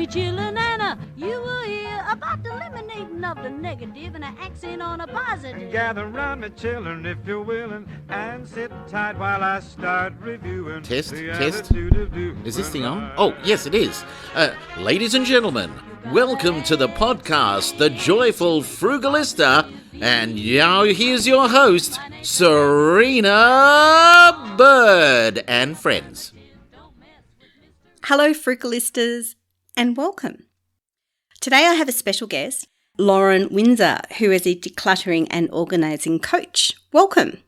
me chillin' and you will hear about the eliminating of the negative and an accent on a positive. Gather round me, children, if you're willing, and sit tight while I start reviewing. Test. the Is this thing on? right. Oh, yes, it is. Ladies and gentlemen, welcome to the podcast, The Joyful Frugalista. And now here's your host, Serena Bird and friends. Hello, Frugalistas, and welcome. Today I have a special guest, Lauren Winzar, who is a decluttering and organising coach. Welcome.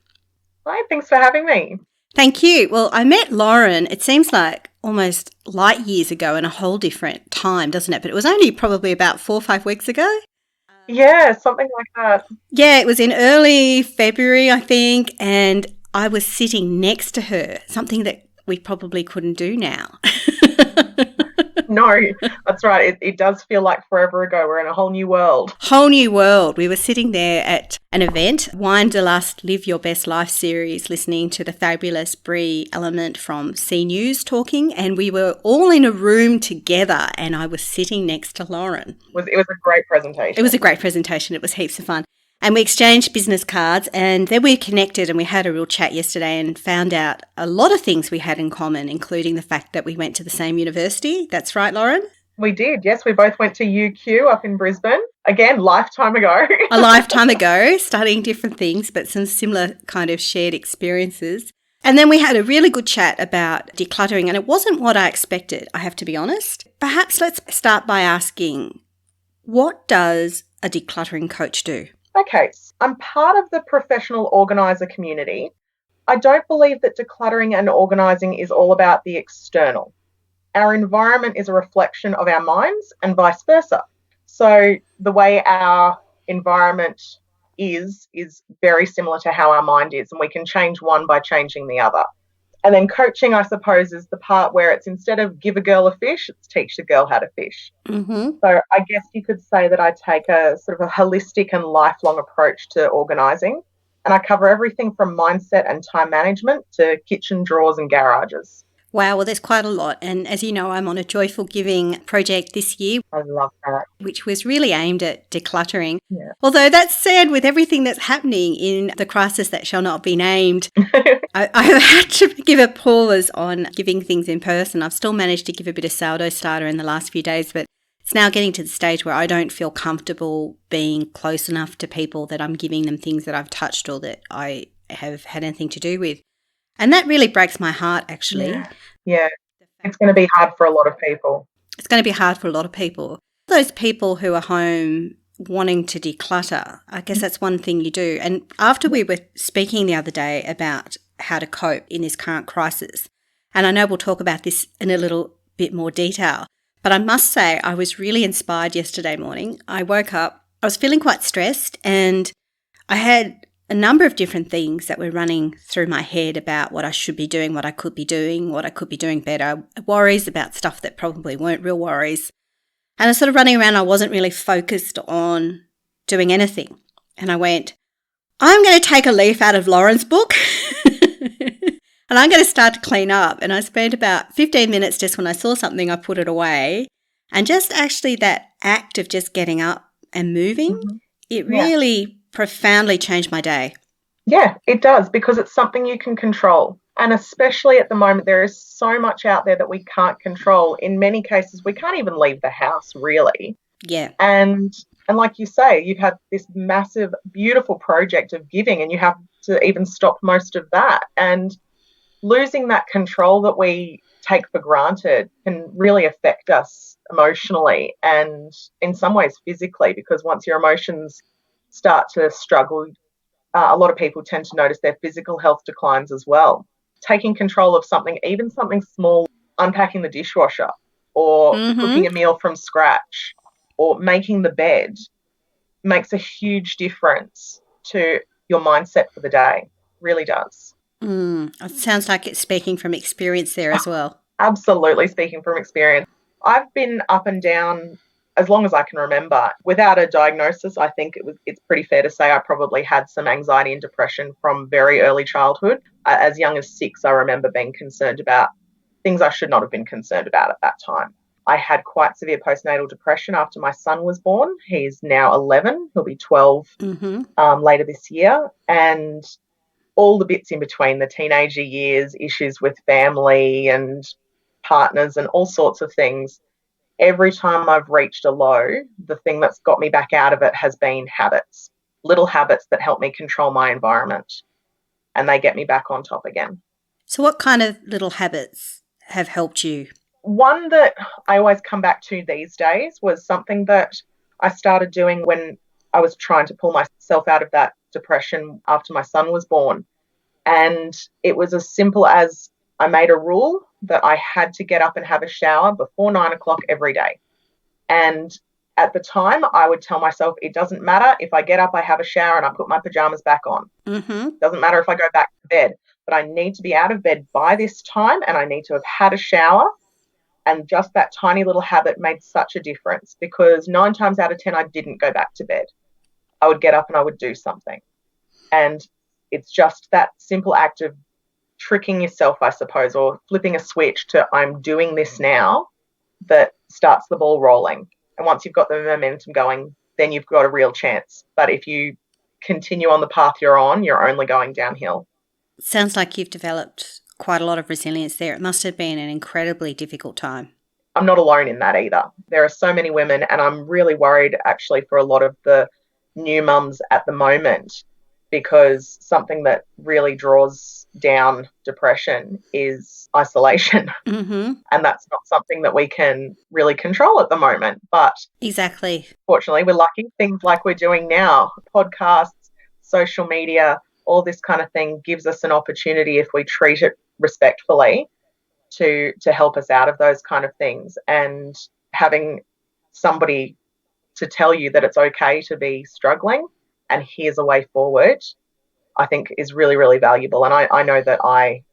Hi, thanks for having me. Thank you. Well, I met Lauren, it seems like almost light years ago in a whole different time, doesn't it? But it was only probably about 4 or 5 weeks ago. Yeah, something like that. Yeah, it was in early February, I think, and I was sitting next to her, something that we probably couldn't do now. No, that's right. It does feel like forever ago. We're in a whole new world. Whole new world. We were sitting there at an event, Wine de Lust Live Your Best Life series, listening to the fabulous Brie Element from C News talking, and we were all in a room together, and I was sitting next to Lauren. It was a great presentation. It was a great presentation. It was heaps of fun. And we exchanged business cards, and then we connected and we had a real chat yesterday and found out a lot of things we had in common, including the fact that we went to the same university. That's right, Lauren? We did, yes. We both went to UQ up in Brisbane. Again, lifetime ago. A lifetime ago, studying different things, but some similar kind of shared experiences. And then we had a really good chat about decluttering, and it wasn't what I expected, I have to be honest. Perhaps let's start by asking, what does a decluttering coach do? Okay, I'm part of the professional organiser community. I don't believe that decluttering and organising is all about the external. Our environment is a reflection of our minds and vice versa. So the way our environment is very similar to how our mind is, and we can change one by changing the other. And then coaching, I suppose, is the part where it's instead of give a girl a fish, it's teach the girl how to fish. Mm-hmm. So I guess you could say that I take a sort of a holistic and lifelong approach to organising, and I cover everything from mindset and time management to kitchen drawers and garages. Wow, well, there's quite a lot. And as you know, I'm on a Joyful Giving project this year, I love that. which was really aimed at decluttering. Yeah. Although that said, with everything that's happening in the crisis that shall not be named, I've had to give a pause on giving things in person. I've still managed to give a bit of sourdough starter in the last few days, but it's now getting to the stage where I don't feel comfortable being close enough to people that I'm giving them things that I've touched or that I have had anything to do with. And that really breaks my heart, actually. Yeah, it's going to be hard for a lot of people. It's going to be hard for a lot of people. Those people who are home wanting to declutter, I guess that's one thing you do. And after we were speaking the other day about how to cope in this current crisis, and I know we'll talk about this in a little bit more detail, but I must say I was really inspired yesterday morning. I woke up, I was feeling quite stressed, and I had a number of different things that were running through my head about what I should be doing, what I could be doing, what I could be doing better, worries about stuff that probably weren't real worries. And I was sort of running around, I wasn't really focused on doing anything. And I went, I'm going to take a leaf out of Lauren's book and I'm going to start to clean up. And I spent about 15 minutes just when I saw something, I put it away. And just actually that act of just getting up and moving, it really profoundly changed my day. Yeah, it does, because it's something you can control. And especially at the moment, there is so much out there that we can't control. In many cases, we can't even leave the house, really. Yeah. And like you say, you've had this massive, beautiful project of giving, and you have to even stop most of that. And losing that control that we take for granted can really affect us emotionally and in some ways physically, because once your emotions start to struggle, a lot of people tend to notice their physical health declines as well. Taking control of something, even something small, unpacking the dishwasher or cooking a meal from scratch or making the bed, makes a huge difference to your mindset for the day. Really does. It sounds like it's speaking from experience there as well. Absolutely, speaking from experience. I've been up and down as long as I can remember. Without a diagnosis, I think it's pretty fair to say I probably had some anxiety and depression from very early childhood. As young as 6, I remember being concerned about things I should not have been concerned about at that time. I had quite severe postnatal depression after my son was born. He's now 11. He'll be 12 later this year. And all the bits in between, the teenager years, issues with family and partners and all sorts of things. Every time I've reached a low, the thing that's got me back out of it has been habits, little habits that help me control my environment, and they get me back on top again. So what kind of little habits have helped you? One that I always come back to these days was something that I started doing when I was trying to pull myself out of that depression after my son was born. And it was as simple as I made a rule that I had to get up and have a shower before 9 o'clock every day. And at the time, I would tell myself, it doesn't matter if I get up, I have a shower and I put my pajamas back on. Doesn't matter if I go back to bed, but I need to be out of bed by this time and I need to have had a shower. And just that tiny little habit made such a difference, because 9 times out of 10, I didn't go back to bed. I would get up and I would do something. And it's just that simple act of tricking yourself, I suppose, or flipping a switch to I'm doing this now, that starts the ball rolling. And once you've got the momentum going, then you've got a real chance. But if you continue on the path you're on, you're only going downhill. Sounds like you've developed quite a lot of resilience there. It must have been an incredibly difficult time. I'm not alone in that either. There are so many women, and I'm really worried actually for a lot of the new mums at the moment, because something that really draws down depression is isolation. And that's not something that we can really control at the moment. But exactly. Fortunately, we're lucky. Things like we're doing now, podcasts, social media, all this kind of thing gives us an opportunity, if we treat it respectfully, to help us out of those kind of things. And having somebody to tell you that it's okay to be struggling and here's a way forward, I think is really, really valuable. And I know that I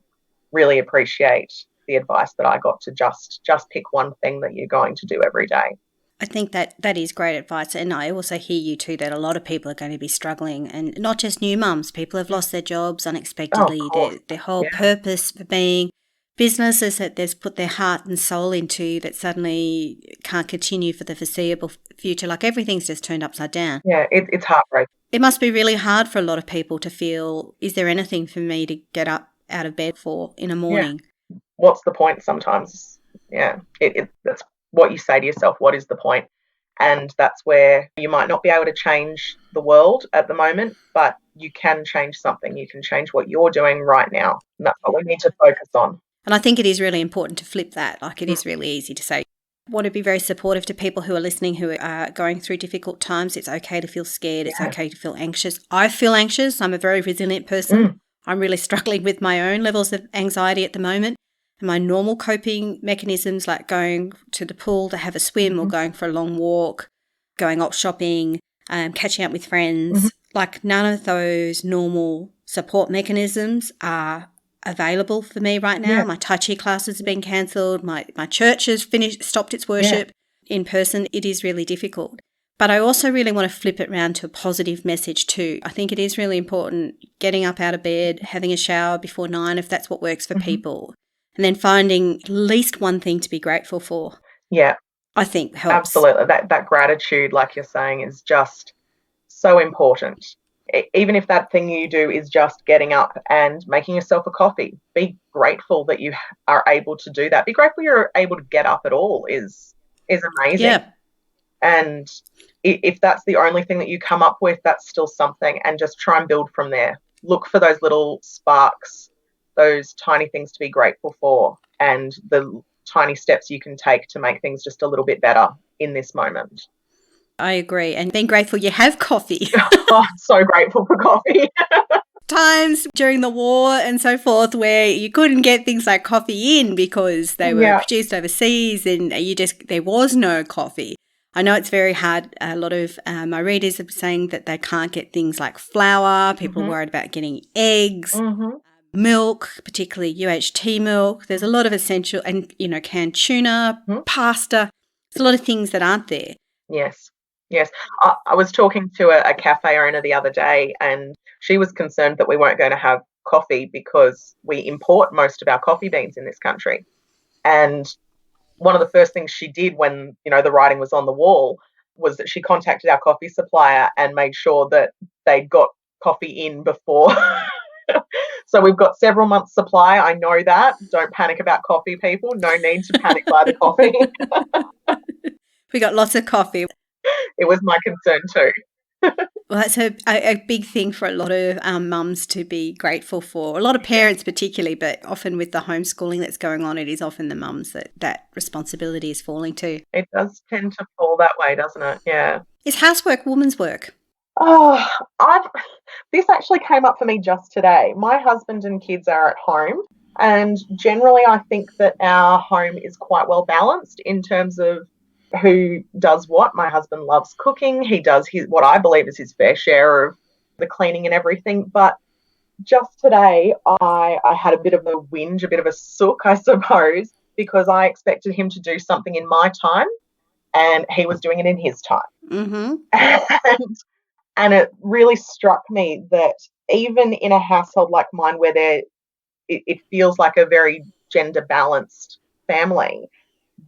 really appreciate the advice that I got to just pick one thing that you're going to do every day. I think that is great advice. And I also hear you too, that a lot of people are going to be struggling, and not just new mums. People have lost their jobs unexpectedly. Their whole purpose for being, businesses that they've put their heart and soul into that suddenly can't continue for the foreseeable future. Like everything's just turned upside down. Yeah, it's heartbreaking. It must be really hard for a lot of people to feel, is there anything for me to get up out of bed for in a morning? Yeah. What's the point sometimes? Yeah, that's what you say to yourself. What is the point? And that's where you might not be able to change the world at the moment, but you can change something. You can change what you're doing right now. And that's what we need to focus on. And I think it is really important to flip that. Like, it is really easy to say, I want to be very supportive to people who are listening, who are going through difficult times. It's okay to feel scared. It's okay to feel anxious. I feel anxious. I'm a very resilient person. I'm really struggling with my own levels of anxiety at the moment. And my normal coping mechanisms, like going to the pool to have a swim or going for a long walk, going out shopping, catching up with friends, like none of those normal support mechanisms are available for me right now. My Tai Chi classes have been cancelled. My church has stopped its worship in person. It is really difficult. But I also really want to flip it around to a positive message too. I think it is really important getting up out of bed, having a shower before 9 if that's what works for people, and then finding at least one thing to be grateful for. Yeah. I think helps. Absolutely. That gratitude, like you're saying, is just so important. Even if that thing you do is just getting up and making yourself a coffee, be grateful that you are able to do that. Be grateful you're able to get up at all is amazing. Yeah. And if that's the only thing that you come up with, that's still something, and just try and build from there. Look for those little sparks, those tiny things to be grateful for, and the tiny steps you can take to make things just a little bit better in this moment. I agree. And being grateful you have coffee. Oh, I'm so grateful for coffee. Times during the war and so forth where you couldn't get things like coffee in because they were produced overseas and there was no coffee. I know it's very hard. A lot of my readers are saying that they can't get things like flour. People are worried about getting eggs, milk, particularly UHT milk. There's a lot of essential and, canned tuna, pasta. There's a lot of things that aren't there. Yes. I was talking to a cafe owner the other day, and she was concerned that we weren't going to have coffee because we import most of our coffee beans in this country. And one of the first things she did when, the writing was on the wall was that she contacted our coffee supplier and made sure that they'd got coffee in before. So we've got several months supply. I know that. Don't panic about coffee, people. No need to panic by the coffee. We got lots of coffee. It was my concern too. Well, that's a big thing for a lot of mums to be grateful for. A lot of parents particularly, but often with the homeschooling that's going on, it is often the mums that responsibility is falling to. It does tend to fall that way, doesn't it? Yeah. Is housework woman's work? Oh, this actually came up for me just today. My husband and kids are at home, and generally I think that our home is quite well balanced in terms of who does what. My husband loves cooking. He does what I believe is his fair share of the cleaning and everything. But just today I had a bit of a whinge, a bit of a sook, I suppose, because I expected him to do something in my time and he was doing it in his time. Mm-hmm. And it really struck me that even in a household like mine where it feels like a very gender balanced family,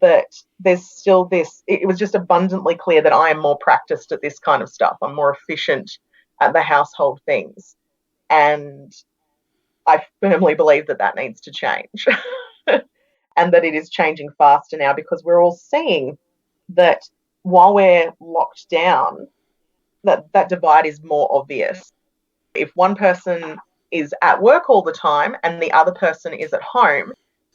that there's still this, it was just abundantly clear that I am more practiced at this kind of stuff. I'm more efficient at the household things. And I firmly believe that needs to change and that it is changing faster now because we're all seeing that while we're locked down, that divide is more obvious. If one person is at work all the time and the other person is at home,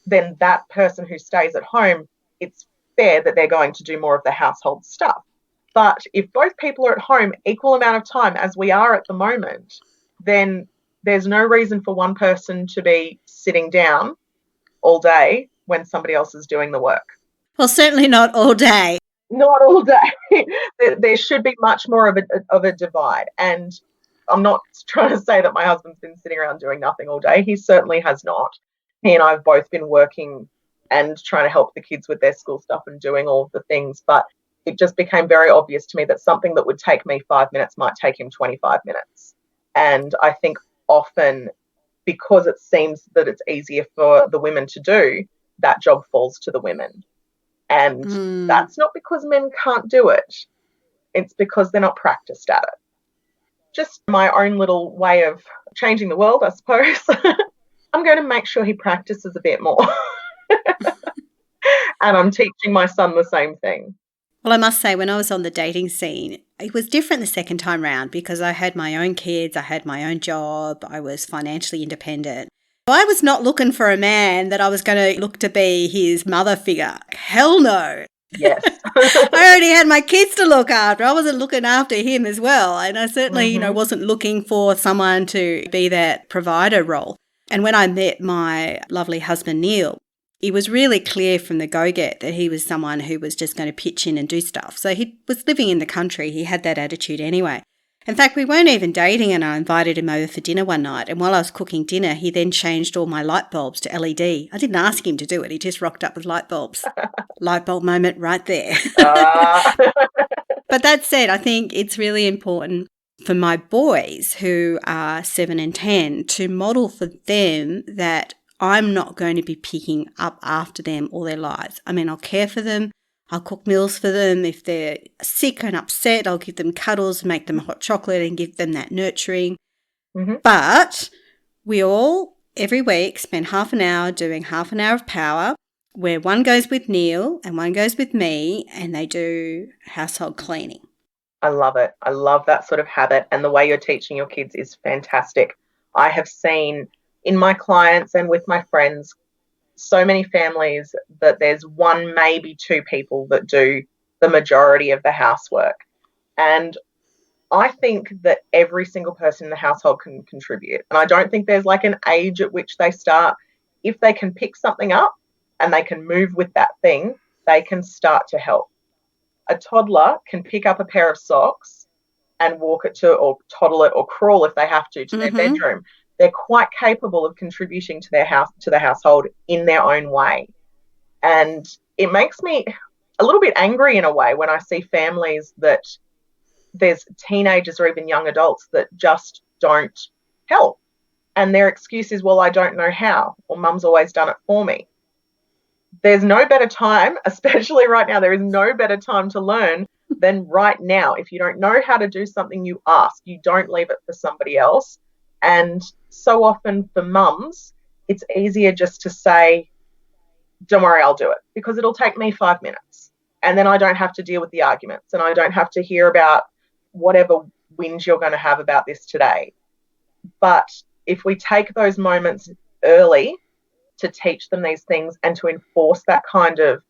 then that person who stays at home, it's fair that they're going to do more of the household stuff. But if both people are at home equal amount of time as we are at the moment, then there's no reason for one person to be sitting down all day when somebody else is doing the work. Well, certainly not all day. Not all day. There should be much more of a divide. And I'm not trying to say that my husband's been sitting around doing nothing all day. He certainly has not. He and I have both been working and trying to help the kids with their school stuff and doing all of the things. But it just became very obvious to me that something that would take me 5 minutes might take him 25 minutes. And I think often because it seems that it's easier for the women to do, that job falls to the women. And that's not because men can't do it. It's because they're not practiced at it. Just my own little way of changing the world, I suppose. I'm going to make sure he practices a bit more. And I'm teaching my son the same thing. Well, I must say, when I was on the dating scene, it was different the second time round because I had my own kids, I had my own job, I was financially independent. I was not looking for a man that I was going to look to be his mother figure. Hell no. Yes. I already had my kids to look after. I wasn't looking after him as well. And I certainly, wasn't looking for someone to be that provider role. And when I met my lovely husband, Neil, it was really clear from the go-get that he was someone who was just going to pitch in and do stuff. So he was living in the country. He had that attitude anyway. In fact, we weren't even dating and I invited him over for dinner one night. And while I was cooking dinner, he then changed all my light bulbs to LED. I didn't ask him to do it. He just rocked up with light bulbs. Light bulb moment right there. But that said, I think it's really important for my boys who are 7 and 10 to model for them that I'm not going to be picking up after them all their lives. I mean, I'll care for them. I'll cook meals for them. If they're sick and upset, I'll give them cuddles, make them hot chocolate and give them that nurturing. Mm-hmm. But we all, every week, spend half an hour doing half an hour of power where one goes with Neil and one goes with me and they do household cleaning. I love it. I love that sort of habit, and the way you're teaching your kids is fantastic. I have seen in my clients and with my friends so many families that there's one, maybe two people that do the majority of the housework. And I think that every single person in the household can contribute. And I don't think there's like an age at which they start. If they can pick something up and they can move with that thing, they can start to help. A toddler can pick up a pair of socks and walk it to, or toddle it or crawl if they have to their bedroom. They're quite capable of contributing to their house, to the household in their own way. And it makes me a little bit angry in a way when I see families that there's teenagers or even young adults that just don't help. And their excuse is, well, I don't know how, or mum's always done it for me. there's no better time, especially right now, there is no better time to learn than right now. If you don't know how to do something, you ask. You don't leave it for somebody else. And so often for mums, it's easier just to say, don't worry, I'll do it, because it'll take me 5 minutes. And then I don't have to deal with the arguments, and I don't have to hear about whatever whinge you're going to have about this today. But if we take those moments early to teach them these things and to enforce that kind of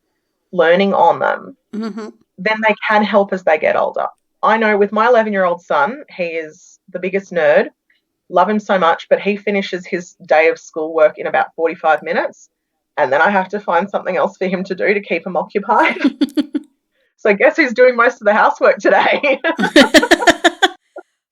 learning on them, then they can help as they get older. I know with my 11-year-old son, he is the biggest nerd. Love him so much, but he finishes his day of schoolwork in about 45 minutes. And then I have to find something else for him to do to keep him occupied. So guess who's doing most of the housework today?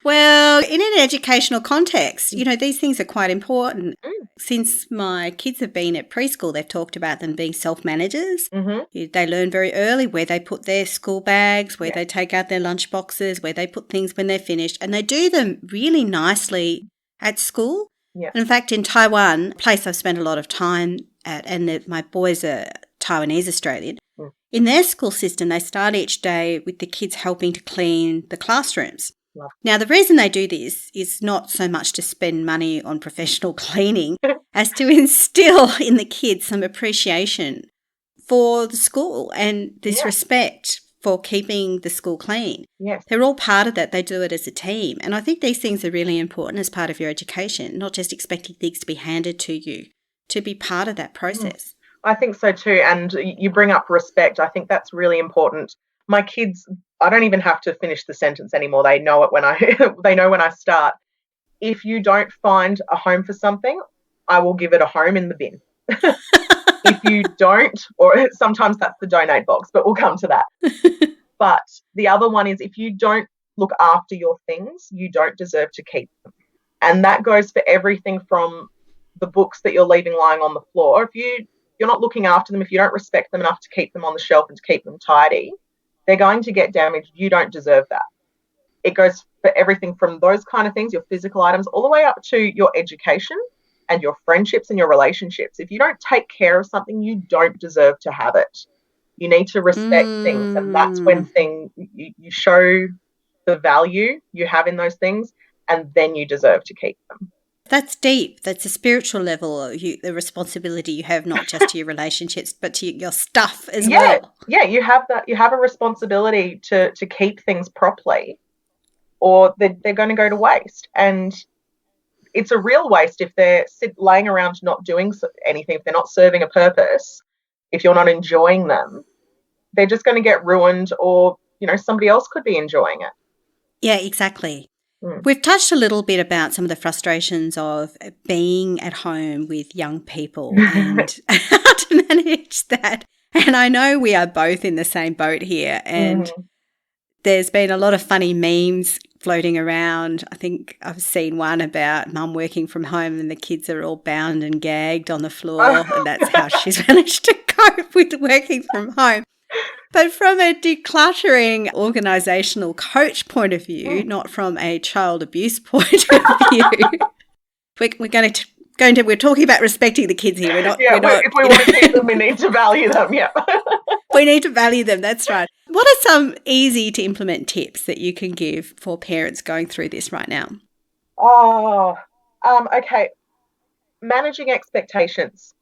Well, in an educational context, these things are quite important. Since my kids have been at preschool, they've talked about them being self-managers. They learn very early where they put their school bags, where they take out their lunch boxes, where they put things when they're finished. And they do them really nicely at school. Yeah. And in fact, in Taiwan, a place I've spent a lot of time at, and my boys are Taiwanese Australian, in their school system, they start each day with the kids helping to clean the classrooms. Now, the reason they do this is not so much to spend money on professional cleaning as to instill in the kids some appreciation for the school and this respect for keeping the school clean. Yes. They're all part of that. They do it as a team. And I think these things are really important as part of your education, not just expecting things to be handed to you, to be part of that process. I think so too. And you bring up respect. I think that's really important. My kids, I don't even have to finish the sentence anymore. They know it when they know when I start. If you don't find a home for something, I will give it a home in the bin. If you don't, or sometimes that's the donate box, but we'll come to that. But the other one is, if you don't look after your things, you don't deserve to keep them. And that goes for everything from the books that you're leaving lying on the floor. If you're not looking after them, if you don't respect them enough to keep them on the shelf and to keep them tidy, they're going to get damaged. You don't deserve that. It goes for everything from those kind of things, your physical items, all the way up to your education and your friendships and your relationships. If you don't take care of something, you don't deserve to have it. You need to respect things, and that's when you show the value you have in those things, and then you deserve to keep them. That's deep. That's a spiritual level, the responsibility you have, not just to your relationships, but to your stuff as well. Yeah, you have that. You have a responsibility to keep things properly, or they're going to go to waste. And it's a real waste if they're laying around not doing anything, if they're not serving a purpose, if you're not enjoying them, they're just going to get ruined, or, somebody else could be enjoying it. Yeah, exactly. We've touched a little bit about some of the frustrations of being at home with young people and how to manage that. And I know we are both in the same boat here, and there's been a lot of funny memes floating around. I think I've seen one about mum working from home and the kids are all bound and gagged on the floor, and that's how she's managed to cope with working from home. But from a decluttering organisational coach point of view, not from a child abuse point of view, we're talking about respecting the kids here. If we want to keep them, we need to value them. Yeah, we need to value them. That's right. What are some easy to implement tips that you can give for parents going through this right now? Okay. Managing expectations.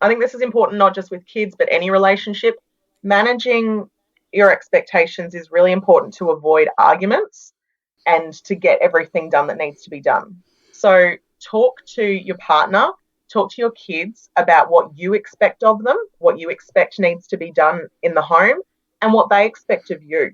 I think this is important, not just with kids, but any relationship. Managing your expectations is really important to avoid arguments and to get everything done that needs to be done. So talk to your partner, talk to your kids about what you expect of them, what you expect needs to be done in the home, and what they expect of you.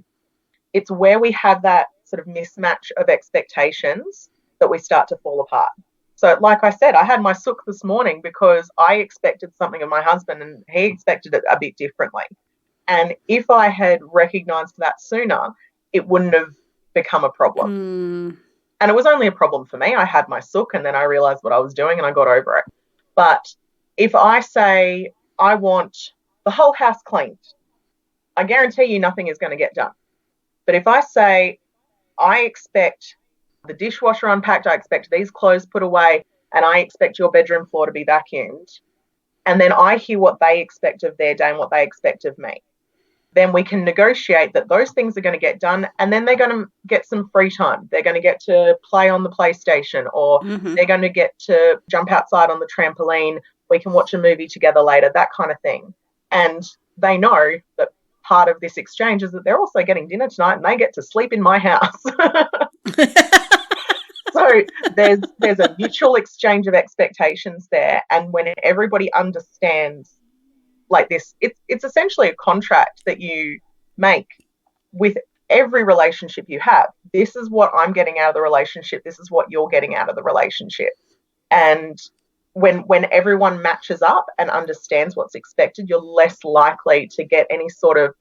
It's where we have that sort of mismatch of expectations that we start to fall apart. So like I said, I had my sook this morning because I expected something of my husband and he expected it a bit differently. And if I had recognised that sooner, it wouldn't have become a problem. And it was only a problem for me. I had my sook and then I realised what I was doing and I got over it. But if I say I want the whole house cleaned, I guarantee you nothing is going to get done. But if I say I expect the dishwasher unpacked, I expect these clothes put away, and I expect your bedroom floor to be vacuumed, and then I hear what they expect of their day and what they expect of me, then we can negotiate that those things are going to get done, and then they're going to get some free time. They're going to get to play on the PlayStation, or they're going to get to jump outside on the trampoline. We can watch a movie together later, that kind of thing. And they know that part of this exchange is that they're also getting dinner tonight and they get to sleep in my house. So there's a mutual exchange of expectations there. And when everybody understands like this, it's essentially a contract that you make with every relationship you have. This is what I'm getting out of the relationship. This is what you're getting out of the relationship. And when everyone matches up and understands what's expected, you're less likely to get any sort of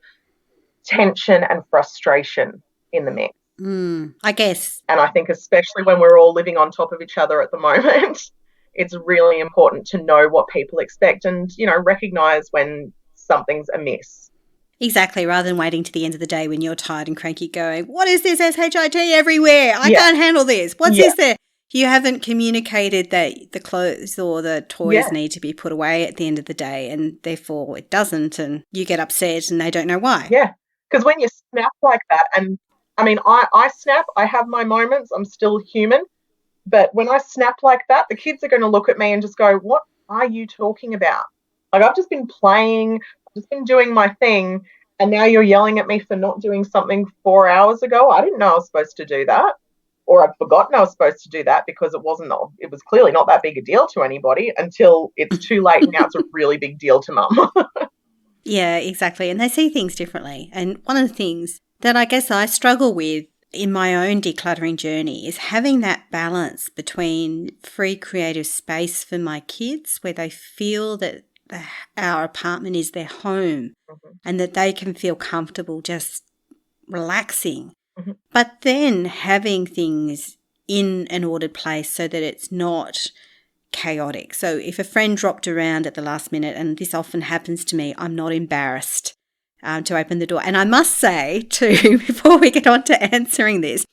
tension and frustration in the mix. I guess. And I think especially when we're all living on top of each other at the moment, it's really important to know what people expect and, recognise when something's amiss. Exactly, rather than waiting to the end of the day when you're tired and cranky going, what is this SHIT everywhere? I can't handle this. What's this there? You haven't communicated that the clothes or the toys need to be put away at the end of the day, and therefore it doesn't, and you get upset and they don't know why. Yeah, because when you snap like that, and I mean, I snap, I have my moments, I'm still human, but when I snap like that, the kids are going to look at me and just go, what are you talking about? Like, I've just been playing, I've just been doing my thing, and now you're yelling at me for not doing something 4 hours ago. I didn't know I was supposed to do that. Or I'd forgotten I was supposed to do that because it was clearly not that big a deal to anybody until it's too late and now it's a really big deal to mum. Yeah, exactly. And they see things differently. And one of the things that I guess I struggle with in my own decluttering journey is having that balance between free creative space for my kids where they feel that our apartment is their home and that they can feel comfortable just relaxing. But then having things in an ordered place so that it's not chaotic. So if a friend dropped around at the last minute, and this often happens to me, I'm not embarrassed to open the door. And I must say too, before we get on to answering this,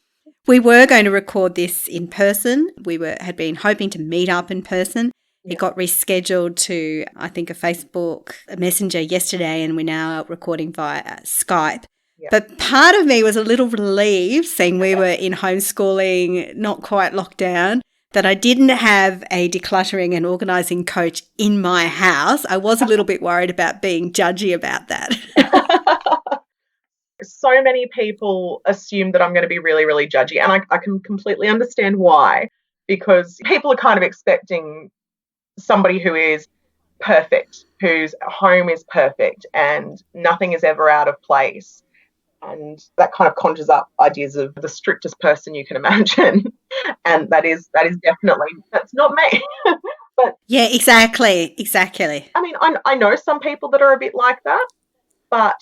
we were going to record this in person. We had been hoping to meet up in person. It got rescheduled to, I think, a Facebook Messenger yesterday, and we're now recording via Skype. But part of me was a little relieved, seeing we were in homeschooling, not quite locked down, that I didn't have a decluttering and organising coach in my house. I was a little bit worried about being judgy about that. So many people assume that I'm going to be really, really judgy, and I can completely understand why, because people are kind of expecting somebody who is perfect, whose home is perfect and nothing is ever out of place. And that kind of conjures up ideas of the strictest person you can imagine. And that is definitely, that's not me. But yeah, exactly. I mean, I know some people that are a bit like that, but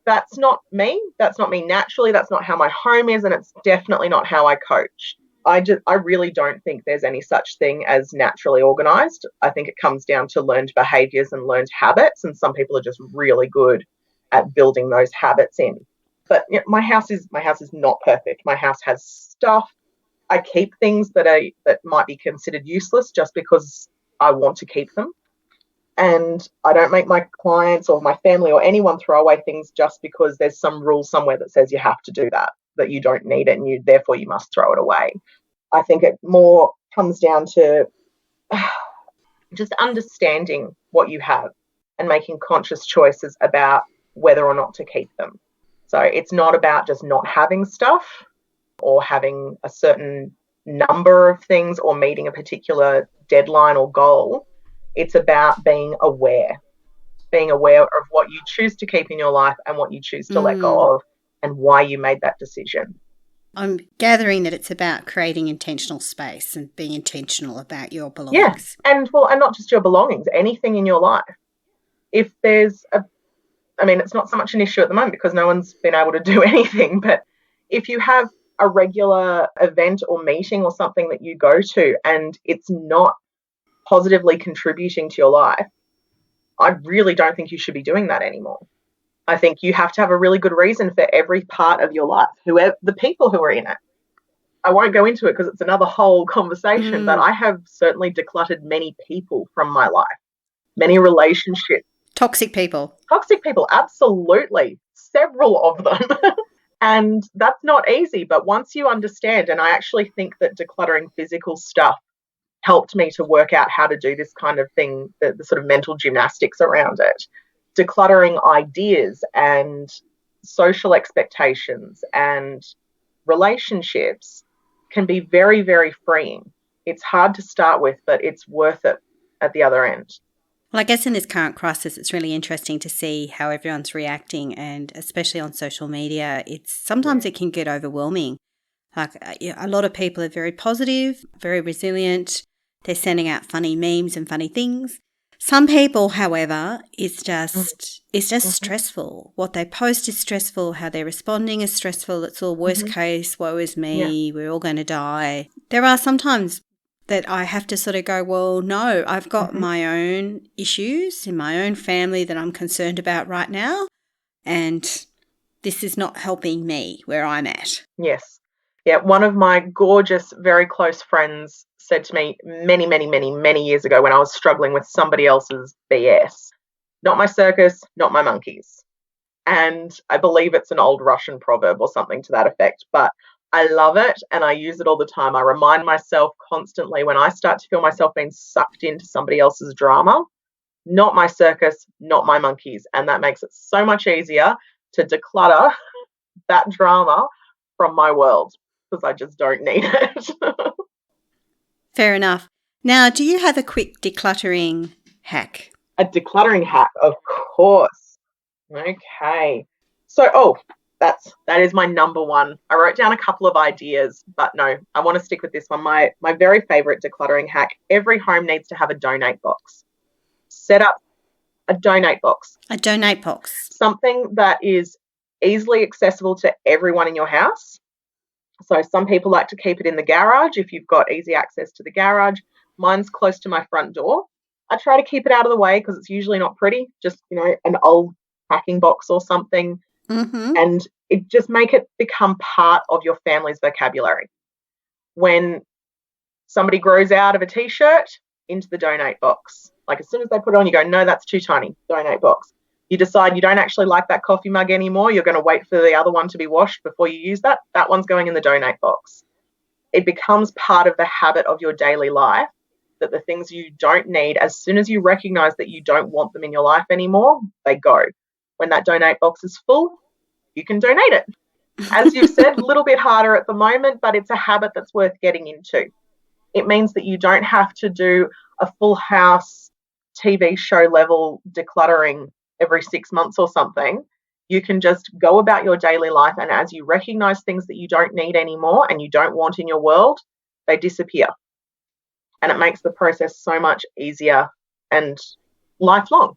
that's not me. That's not me naturally. That's not how my home is. And it's definitely not how I coach. I really don't think there's any such thing as naturally organised. I think it comes down to learned behaviours and learned habits. And some people are just really good at building those habits in. But my house is not perfect. My house has stuff. I keep things that might be considered useless just because I want to keep them. And I don't make my clients or my family or anyone throw away things just because there's some rule somewhere that says you have to do that you don't need it and therefore you must throw it away. I think it more comes down to just understanding what you have and making conscious choices about whether or not to keep them. So it's not about just not having stuff or having a certain number of things or meeting a particular deadline or goal. It's about being aware of what you choose to keep in your life and what you choose to let go of and why you made that decision. I'm gathering that it's about creating intentional space and being intentional about your belongings. Yeah, and not just your belongings, anything in your life. If there's it's not so much an issue at the moment because no one's been able to do anything, but if you have a regular event or meeting or something that you go to and it's not positively contributing to your life, I really don't think you should be doing that anymore. I think you have to have a really good reason for every part of your life, whoever the people who are in it. I won't go into it because it's another whole conversation, but I have certainly decluttered many people from my life. many relationships. Toxic people. Toxic people, absolutely. Several of them. And that's not easy. But once you understand, and I actually think that decluttering physical stuff helped me to work out how to do this kind of thing, the sort of mental gymnastics around it. Decluttering ideas and social expectations and relationships can be very, very freeing. It's hard to start with, but it's worth it at the other end. Well, I guess in this current crisis, it's really interesting to see how everyone's reacting, and especially on social media, sometimes it can get overwhelming. Like a lot of people are very positive, very resilient. They're sending out funny memes and funny things. Some people, however, it's just stressful. What they post is stressful. How they're responding is stressful. It's all worst case. Woe is me. Yeah. We're all going to die. There are sometimes that I have to sort of go, well, no, I've got my own issues in my own family that I'm concerned about right now, and this is not helping me where I'm at. Yes. Yeah, one of my gorgeous, very close friends said to me many, many, many, many years ago when I was struggling with somebody else's BS, not my circus, not my monkeys. And I believe it's an old Russian proverb or something to that effect, but I love it and I use it all the time. I remind myself constantly when I start to feel myself being sucked into somebody else's drama, not my circus, not my monkeys. And that makes it so much easier to declutter that drama from my world because I just don't need it. Fair enough. Now, do you have a quick decluttering hack? A decluttering hack, of course. Okay. So, that is my number one. I wrote down a couple of ideas, but no, I want to stick with this one. My very favorite decluttering hack, every home needs to have a donate box. Set up a donate box. A donate box. Something that is easily accessible to everyone in your house. So some people like to keep it in the garage if you've got easy access to the garage. Mine's close to my front door. I try to keep it out of the way because it's usually not pretty, just, an old packing box or something. And it just make it become part of your family's vocabulary. When somebody grows out of a T-shirt, into the donate box. Like as soon as they put it on, you go, no, that's too tiny, donate box. You decide you don't actually like that coffee mug anymore, you're going to wait for the other one to be washed before you use that one's going in the donate box. It becomes part of the habit of your daily life that the things you don't need, as soon as you recognize that you don't want them in your life anymore, they go. When that donate box is full, you can donate it. As you've said, a little bit harder at the moment, but it's a habit that's worth getting into. It means that you don't have to do a full house TV show level decluttering every 6 months or something. You can just go about your daily life, and as you recognize things that you don't need anymore and you don't want in your world, they disappear. And it makes the process so much easier and lifelong.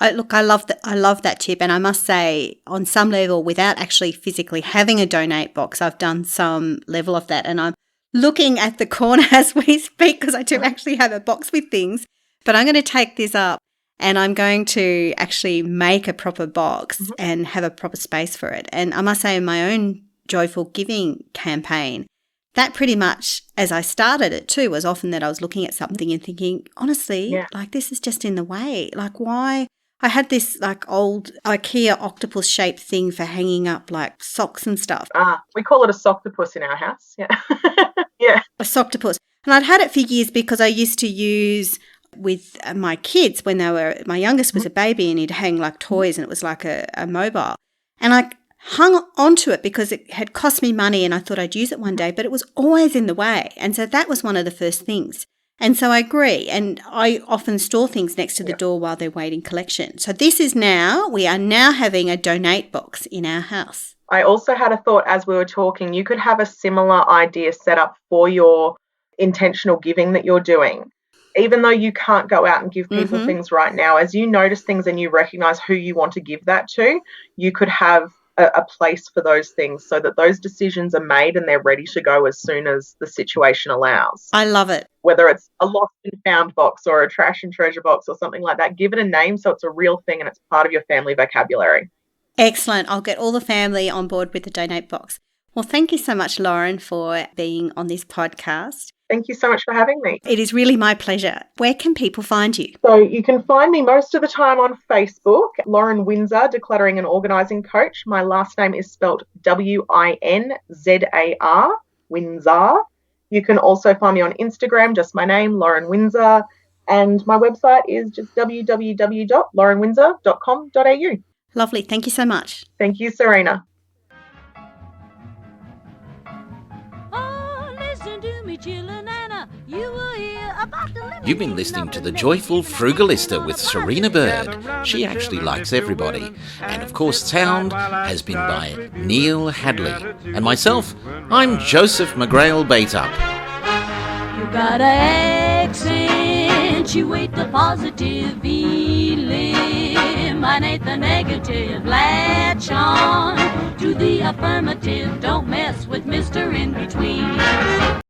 I love that tip, and I must say, on some level, without actually physically having a donate box, I've done some level of that, and I'm looking at the corner as we speak because I do actually have a box with things. But I'm going to take this up, and I'm going to actually make a proper box and have a proper space for it. And I must say, in my own Joyful Giving campaign, that pretty much, as I started it too, was often that I was looking at something and thinking, honestly, like this is just in the way. Like why? I had this like old IKEA octopus shaped thing for hanging up like socks and stuff. We call it a socktopus in our house. Yeah. Yeah. A socktopus. And I'd had it for years because I used to use with my kids when my youngest was a baby, and he'd hang like toys, and it was like a mobile. And I hung onto it because it had cost me money and I thought I'd use it one day, but it was always in the way. And so that was one of the first things. And so I agree. And I often store things next to the door while they're waiting collection. So we are now having a donate box in our house. I also had a thought as we were talking, you could have a similar idea set up for your intentional giving that you're doing. Even though you can't go out and give people things right now, as you notice things and you recognize who you want to give that to, you could have a place for those things so that those decisions are made and they're ready to go as soon as the situation allows. I love it. Whether it's a lost and found box or a trash and treasure box or something like that, give it a name so it's a real thing and it's part of your family vocabulary. Excellent. I'll get all the family on board with the donate box. Well, thank you so much, Lauren, for being on this podcast. Thank you so much for having me. It is really my pleasure. Where can people find you? So you can find me most of the time on Facebook, Lauren Winzar, Decluttering and Organising Coach. My last name is spelt Winzar, Winzar. You can also find me on Instagram, just my name, Lauren Winzar. And my website is just www.laurenwinzar.com.au. Lovely. Thank you so much. Thank you, Serena. Oh, listen to me, chillin' Anna. You will hear about the You've been listening to The Joyful Frugalista with Serena Bird. She actually likes everybody. And of course, sound has been by Neil Hadley. And myself, I'm Joseph McGrail Baitup. You gotta accentuate the positive, eliminate the negative, latch on to the affirmative. Don't mess with Mr. In Between.